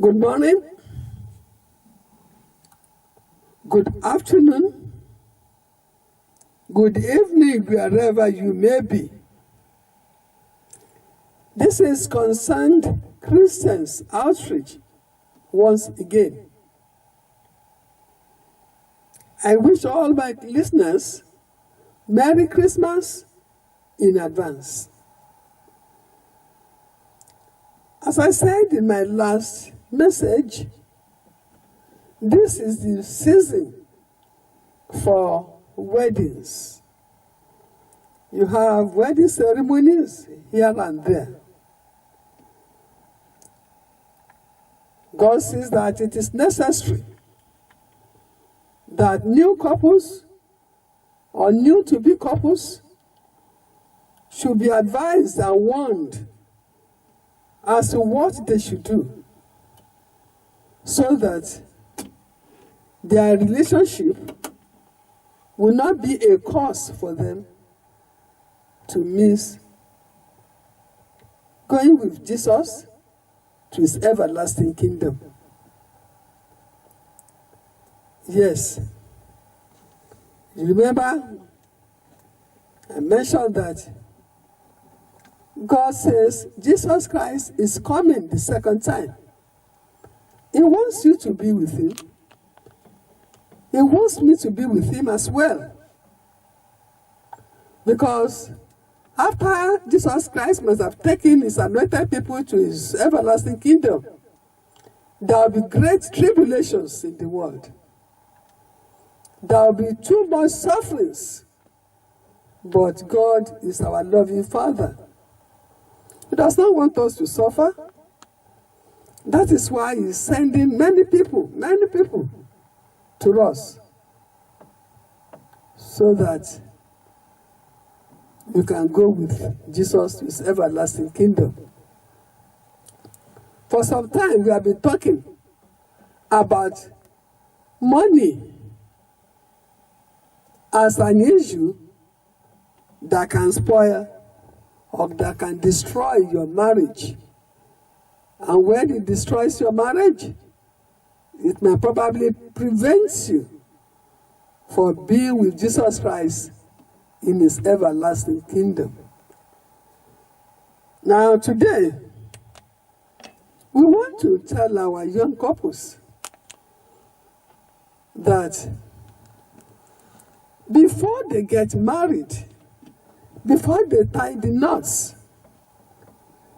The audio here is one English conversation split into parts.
Good morning, good afternoon, good evening, wherever you may be. This is Concerned Christians Outreach once again. I wish all my listeners Merry Christmas in advance. As I said in my last message, this is the season for weddings. You have wedding ceremonies here and there. God says that it is necessary that new couples or new to-be couples should be advised and warned as to what they should do so that their relationship will not be a cause for them to miss going with Jesus to his everlasting kingdom. Yes. You remember, I mentioned that God says Jesus Christ is coming the second time. He wants you to be with him. He wants me to be with him as well. Because after Jesus Christ must have taken his anointed people to his everlasting kingdom, there will be great tribulations in the world. There will be too much sufferings. But God is our loving Father. He does not want us to suffer. That is why he's sending many people to us, so that you can go with Jesus to his everlasting kingdom. For some time, we have been talking about money as an issue that can spoil or that can destroy your marriage. And when it destroys your marriage, it may probably prevent you from being with Jesus Christ in his everlasting kingdom. Now today, we want to tell our young couples that before they get married, before they tie the knots,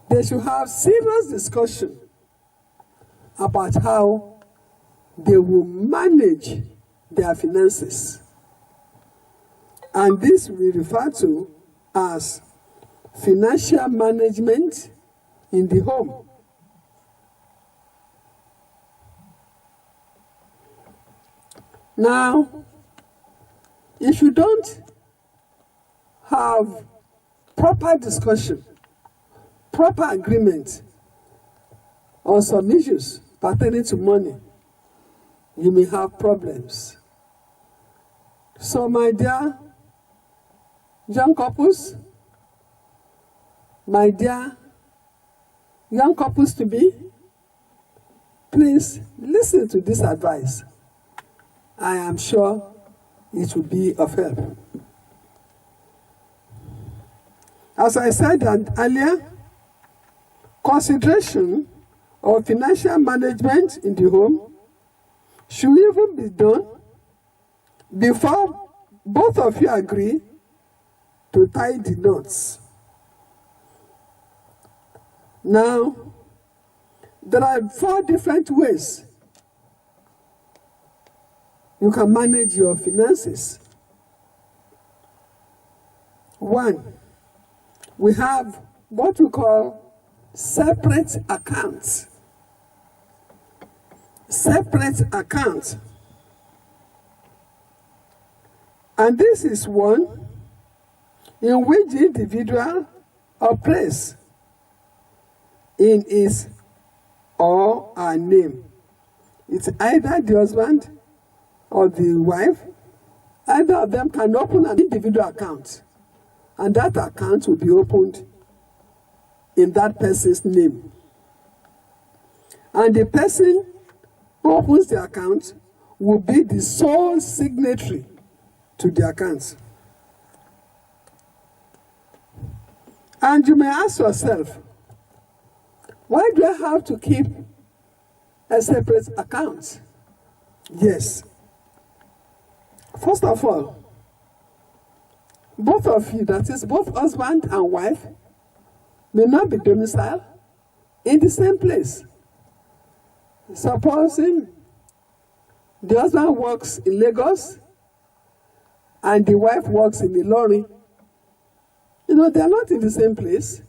they should have serious discussion about how they will manage their finances. And this we refer to as financial management in the home. Now, if you don't have proper discussion, proper agreement on some issues pertaining to money, you may have problems. So, my dear young couples, my dear young couples to be, please listen to this advice. I am sure it will be of help. As I said earlier, consideration of financial management in the home should even be done before both of you agree to tie the knots. Now, there are 4 different ways you can manage your finances. 1, we have what we call separate accounts. Separate accounts. And this is one in which the individual operates in his or her name. It's either the husband or the wife. Either of them can open an individual account, and that account will be opened in that person's name. And the person who opens the account will be the sole signatory to the account. And you may ask yourself, why do I have to keep a separate account? Yes. First of all, both of you, that is both husband and wife, may not be domiciled in the same place. Supposing the husband works in Lagos and the wife works in Ilorin, they are not in the same place.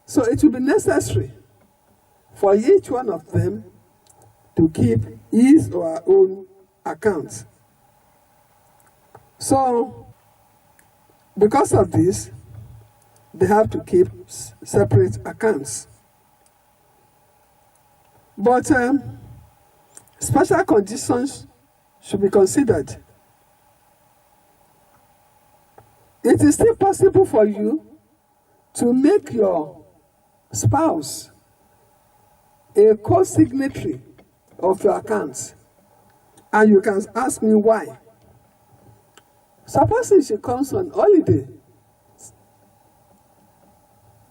So it will be necessary for each one of them to keep his or her own account. So, because of this, they have to keep separate accounts. But special conditions should be considered. It is still possible for you to make your spouse a co-signatory of your accounts. And you can ask me why. Supposing she comes on holiday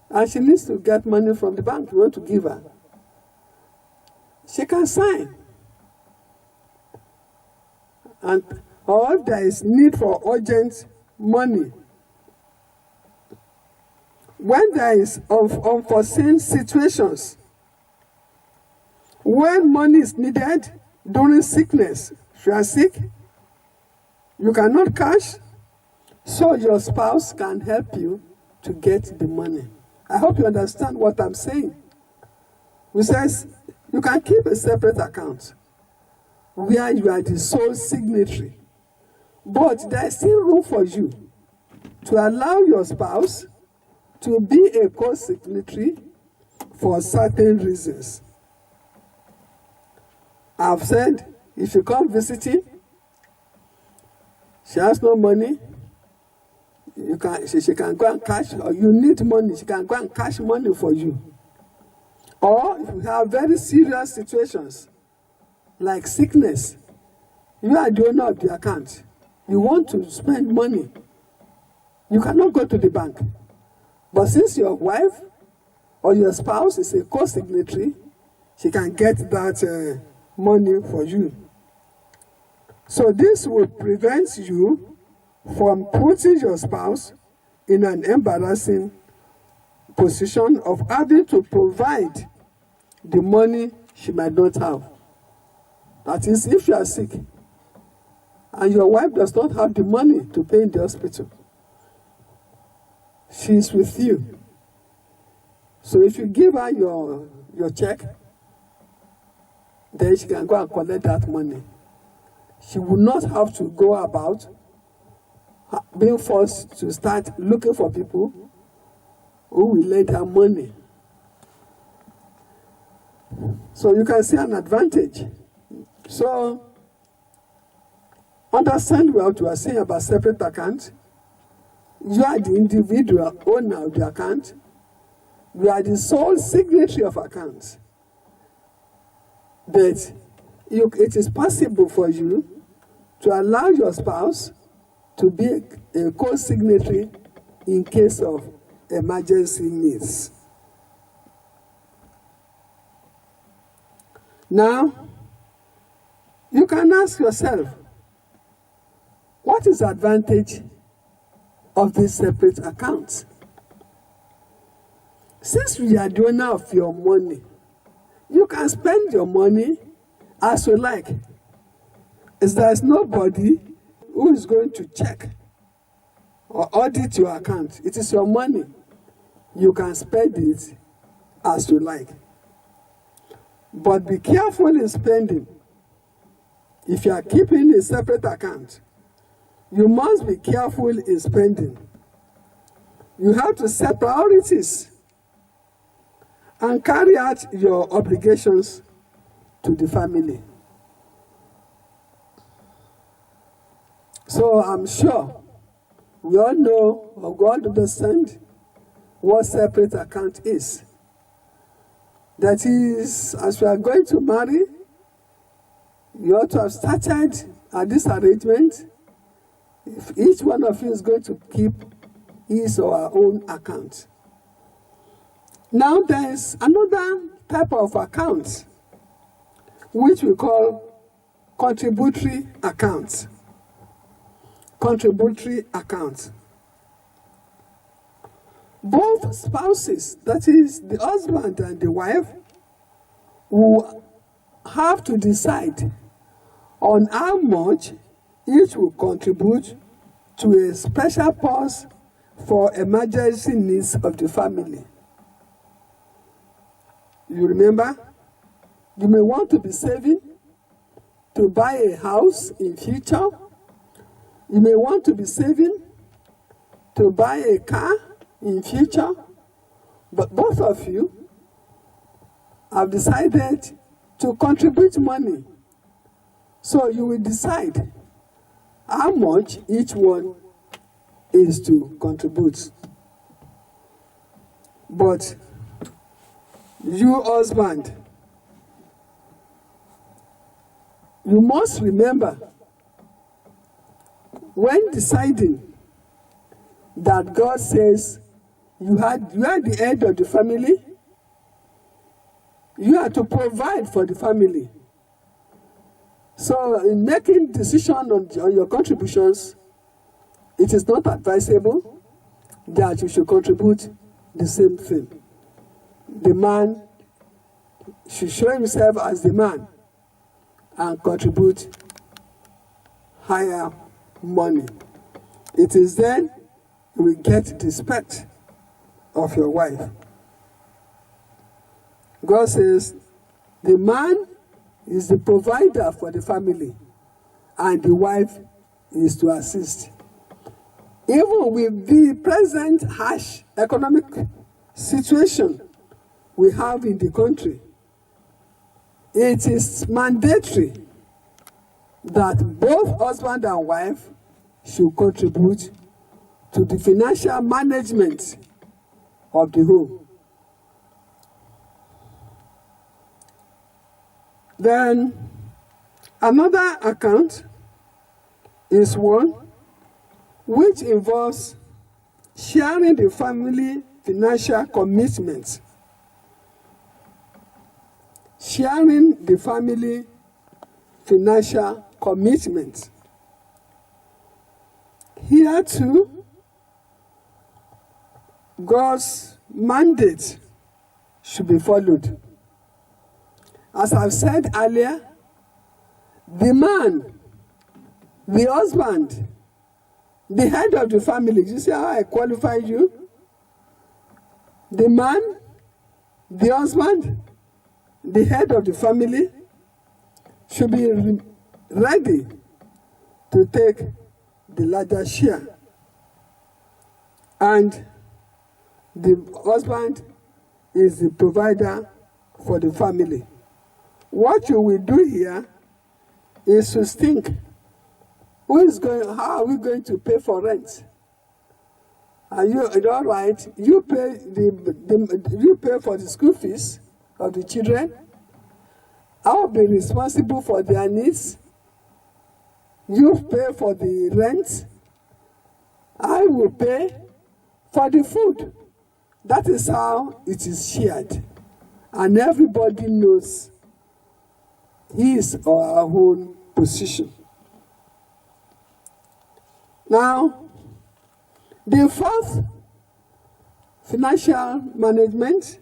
and she needs to get money from the bank, you want to give her, she can sign. Or if there is need for urgent money, when there is unforeseen situations, when money is needed during sickness, if you are sick, you cannot cash, so your spouse can help you to get the money. I hope you understand what I'm saying. Which says you can keep a separate account where you are the sole signatory, but there is still room for you to allow your spouse to be a co-signatory for certain reasons. I've said, if you come visiting, she has no money, she can go and cash, or you need money, she can go and cash money for you. Or if you have very serious situations, like sickness, you are the owner of the account, you want to spend money, you cannot go to the bank. But since your wife or your spouse is a co-signatory, she can get that money for you. So this will prevent you from putting your spouse in an embarrassing position of having to provide the money she might not have. That is, if you are sick and your wife does not have the money to pay in the hospital, she is with you. So if you give her your check, then she can go and collect that money. She will not have to go about being forced to start looking for people who will lend her money. So you can see an advantage. So understand what we are saying about separate account. You are the individual owner of the account. You are the sole signatory of accounts. But it is possible for you to allow your spouse to be a co-signatory in case of emergency needs. Now, you can ask yourself, what is the advantage of these separate accounts? Since you are the owner of your money, you can spend your money as you like. There is nobody who is going to check or audit your account. It is your money. You can spend it as you like. But be careful in spending. If you are keeping a separate account, you must be careful in spending. You have to set priorities and carry out your obligations to the family. So I'm sure we all know, or God understand, what separate account is. That is, as we are going to marry, you ought to have started at this arrangement. If each one of you is going to keep his or her own account. Now there is another type of account which we call contributory accounts. Contributory accounts. Both spouses, that is the husband and the wife, will have to decide on how much each will contribute to a special purse for emergency needs of the family. You remember? You may want to be saving to buy a house in future. You may want to be saving to buy a car in future. But both of you have decided to contribute money. So you will decide how much each one is to contribute. But you, husband, you must remember when deciding that God says you are the head of the family, you are to provide for the family. So in making decision on your contributions, it is not advisable that you should contribute the same thing. The man should show himself as the man and contribute higher money. It is then you will get the respect of your wife. God says the man is the provider for the family and the wife is to assist. Even with the present harsh economic situation we have in the country, it is mandatory that both husband and wife should contribute to the financial management of the home. Then another account is one which involves sharing the family financial commitments. Sharing the family financial commitments. Here too, God's mandate should be followed. As I've said earlier, the man, the husband, the head of the family, you see how I qualified you? The man, the husband, the head of the family should be ready to take the larger share. And the husband is the provider for the family. What you will do here is to think, how are we going to pay for rent? Are you all right? You pay for the school fees of the children. I will be responsible for their needs. You pay for the rent. I will pay for the food. That is how it is shared. And everybody knows his or her own position. Now, the fourth financial management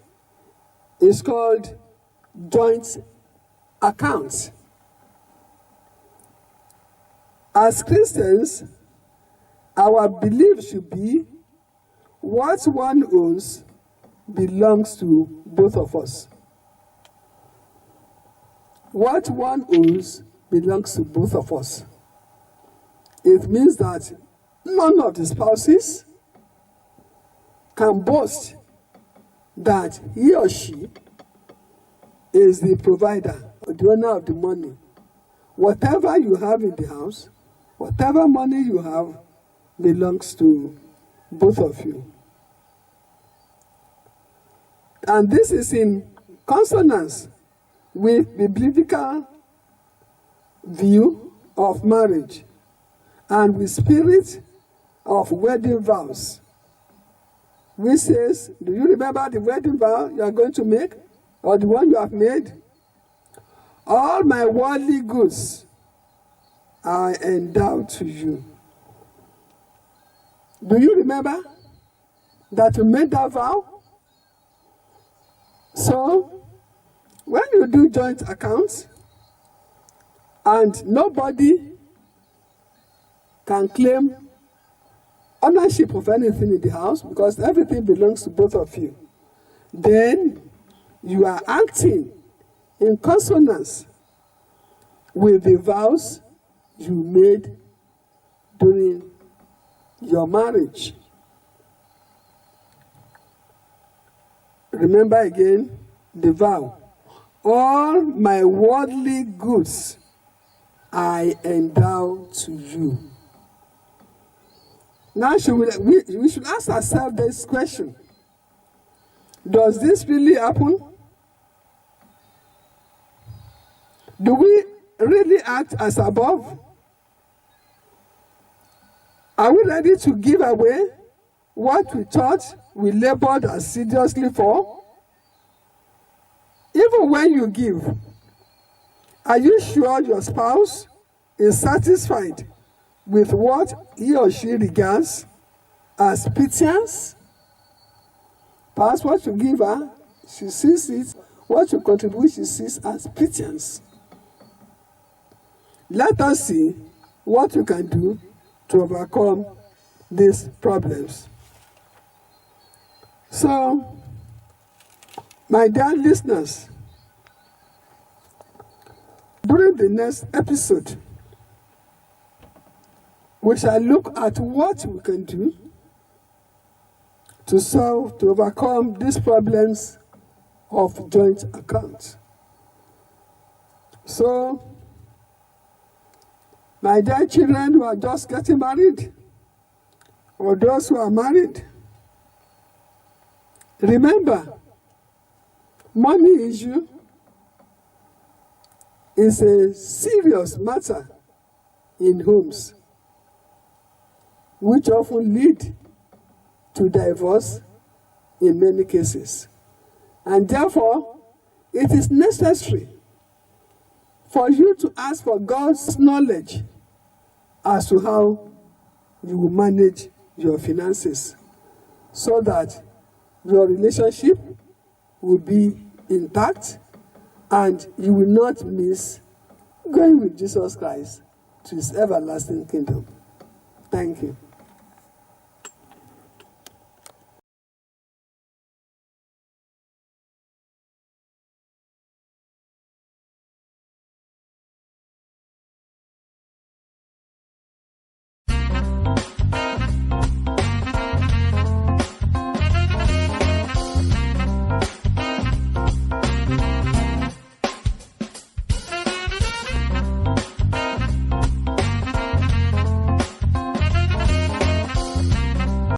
is called joint accounts. As Christians, our belief should be what one owns belongs to both of us. What one owns belongs to both of us. It means that none of the spouses can boast that he or she is the provider or the owner of the money. Whatever you have in the house, whatever money you have, belongs to both of you. And this is in consonance with the biblical view of marriage and with spirit of wedding vows, which says, do you remember the wedding vow you are going to make, or the one you have made? All my worldly goods I endow to you. Do you remember that you made that vow? So, when you do joint accounts, and nobody can claim ownership of anything in the house because everything belongs to both of you, then you are acting in consonance with the vows you made during your marriage. Remember again the vow. All my worldly goods I endow to you. Now we should ask ourselves this question. Does this really happen? Do we really act as above? Are we ready to give away what we thought we labored assiduously for? Even when you give, are you sure your spouse is satisfied with what he or she regards as pittance? Perhaps what you give her, she sees it, what you contribute, she sees as pittance. Let us see what you can do to overcome these problems. So, my dear listeners, during the next episode, we shall look at what we can do to overcome these problems of joint accounts. So, my dear children who are just getting married, or those who are married, remember, money issue is a serious matter in homes, which often lead to divorce in many cases. And therefore, it is necessary for you to ask for God's knowledge as to how you will manage your finances so that your relationship will be intact and you will not miss going with Jesus Christ to his everlasting kingdom. Thank you.